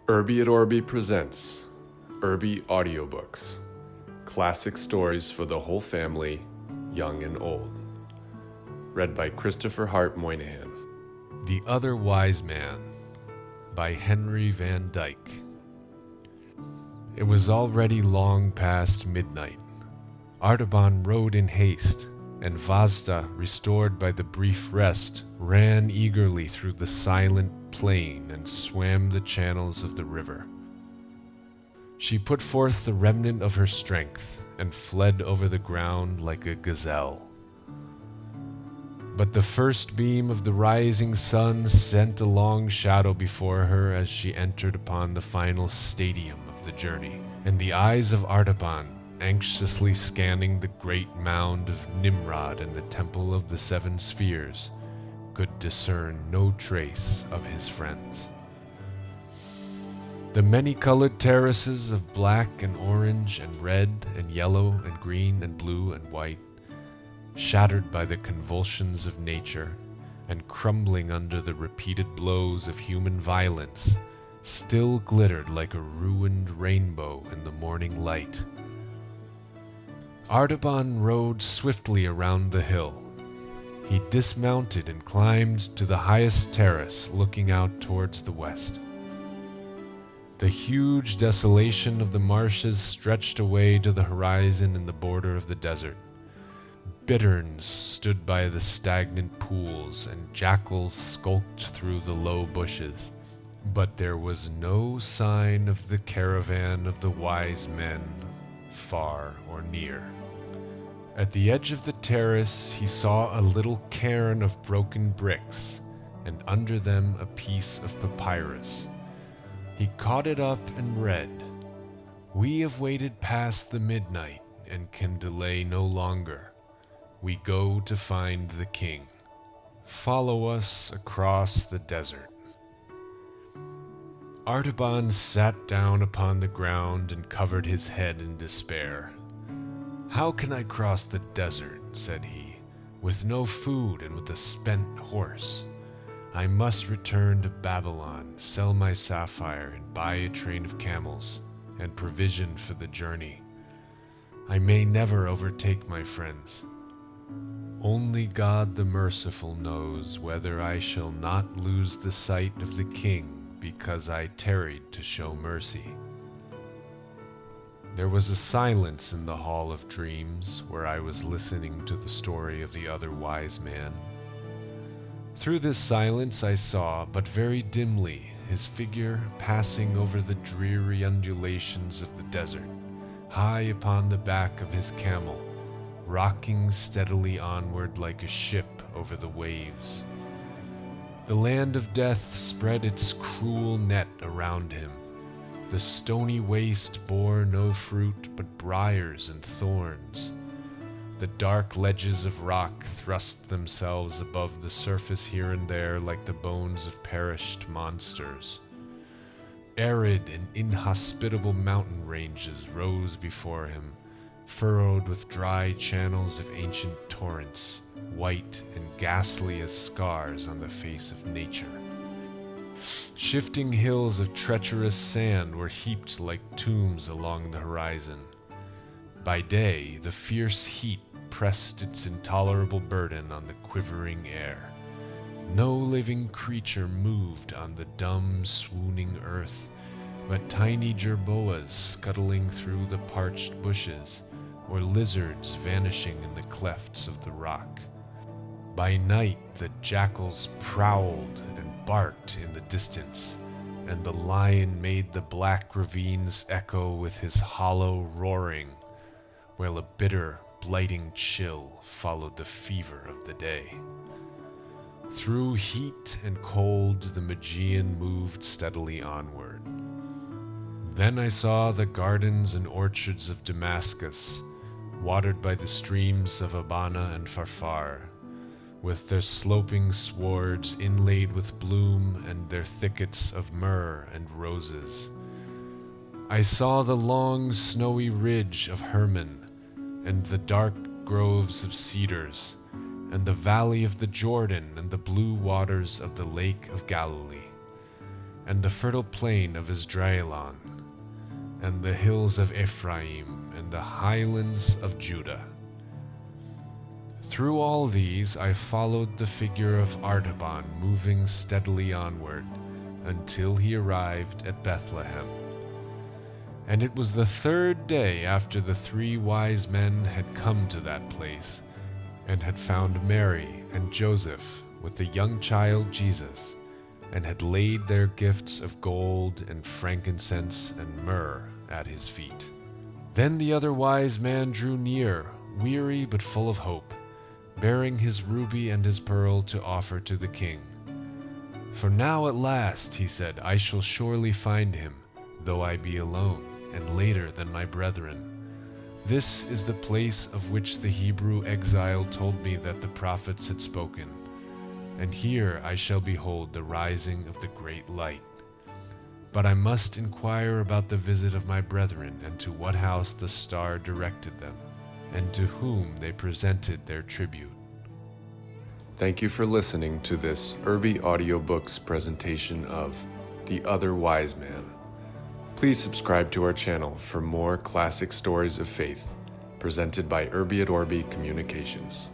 Irby at Orby presents Irby Audiobooks, classic stories for the whole family, young and old. Read by Christopher Hart Moynihan. The Other Wise Man by Henry Van Dyke. It was already long past midnight. Artaban rode in haste, and Vazda, restored by the brief rest, ran eagerly through the silent plain and swam the channels of the river. She put forth the remnant of her strength and fled over the ground like a gazelle. But the first beam of the rising sun sent a long shadow before her as she entered upon the final stadium of the journey, and the eyes of Artaban, anxiously scanning the great mound of Nimrod and the Temple of the Seven Spheres, could discern no trace of his friends. The many-colored terraces of black and orange and red and yellow and green and blue and white, shattered by the convulsions of nature and crumbling under the repeated blows of human violence, still glittered like a ruined rainbow in the morning light. Artaban rode swiftly around the hill. He dismounted and climbed to the highest terrace, looking out towards the west. The huge desolation of the marshes stretched away to the horizon in the border of the desert. Bitterns stood by the stagnant pools, and jackals skulked through the low bushes. But there was no sign of the caravan of the wise men, far or near. At the edge of the terrace he saw a little cairn of broken bricks, and under them a piece of papyrus. He caught it up and read, "We have waited past the midnight and can delay no longer. We go to find the king. Follow us across the desert." Artaban sat down upon the ground and covered his head in despair. "How can I cross the desert," said he, "with no food and with a spent horse? I must return to Babylon, sell my sapphire, and buy a train of camels, and provision for the journey. I may never overtake my friends. Only God the Merciful knows whether I shall not lose the sight of the king because I tarried to show mercy." There was a silence in the Hall of Dreams where I was listening to the story of the other wise man. Through this silence I saw, but very dimly, his figure passing over the dreary undulations of the desert, high upon the back of his camel, rocking steadily onward like a ship over the waves. The land of death spread its cruel net around him. The stony waste bore no fruit but briars and thorns. The dark ledges of rock thrust themselves above the surface here and there like the bones of perished monsters. Arid and inhospitable mountain ranges rose before him, furrowed with dry channels of ancient torrents, white and ghastly as scars on the face of nature. Shifting hills of treacherous sand were heaped like tombs along the horizon. By day, the fierce heat pressed its intolerable burden on the quivering air. No living creature moved on the dumb, swooning earth, but tiny jerboas scuttling through the parched bushes, or lizards vanishing in the clefts of the rock. By night, the jackals prowled and barked in the distance, and the lion made the black ravines echo with his hollow roaring, while a bitter, blighting chill followed the fever of the day. Through heat and cold, the Magian moved steadily onward. Then I saw the gardens and orchards of Damascus, watered by the streams of Abana and Farfar, with their sloping swards inlaid with bloom and their thickets of myrrh and roses. I saw the long snowy ridge of Hermon, and the dark groves of cedars, and the valley of the Jordan and the blue waters of the Lake of Galilee. and the fertile plain of Israelon, and the hills of Ephraim, and the highlands of Judah. Through all these I followed the figure of Artaban moving steadily onward, until he arrived at Bethlehem. And it was the third day after the 3 wise men had come to that place, and had found Mary and Joseph with the young child Jesus, and had laid their gifts of gold and frankincense and myrrh at his feet. Then the other wise man drew near, weary but full of hope, bearing his ruby and his pearl to offer to the king. For now at last, he said, I shall surely find him, though I be alone, and later than my brethren. This is the place of which the Hebrew exile told me that the prophets had spoken, and here I shall behold the rising of the great light. But I must inquire about the visit of my brethren, and to what house the star directed them, and to whom they presented their tribute. Thank you for listening to this Irby Audiobooks presentation of The Other Wise Man. Please subscribe to our channel for more classic stories of faith presented by Irby at Orby Communications.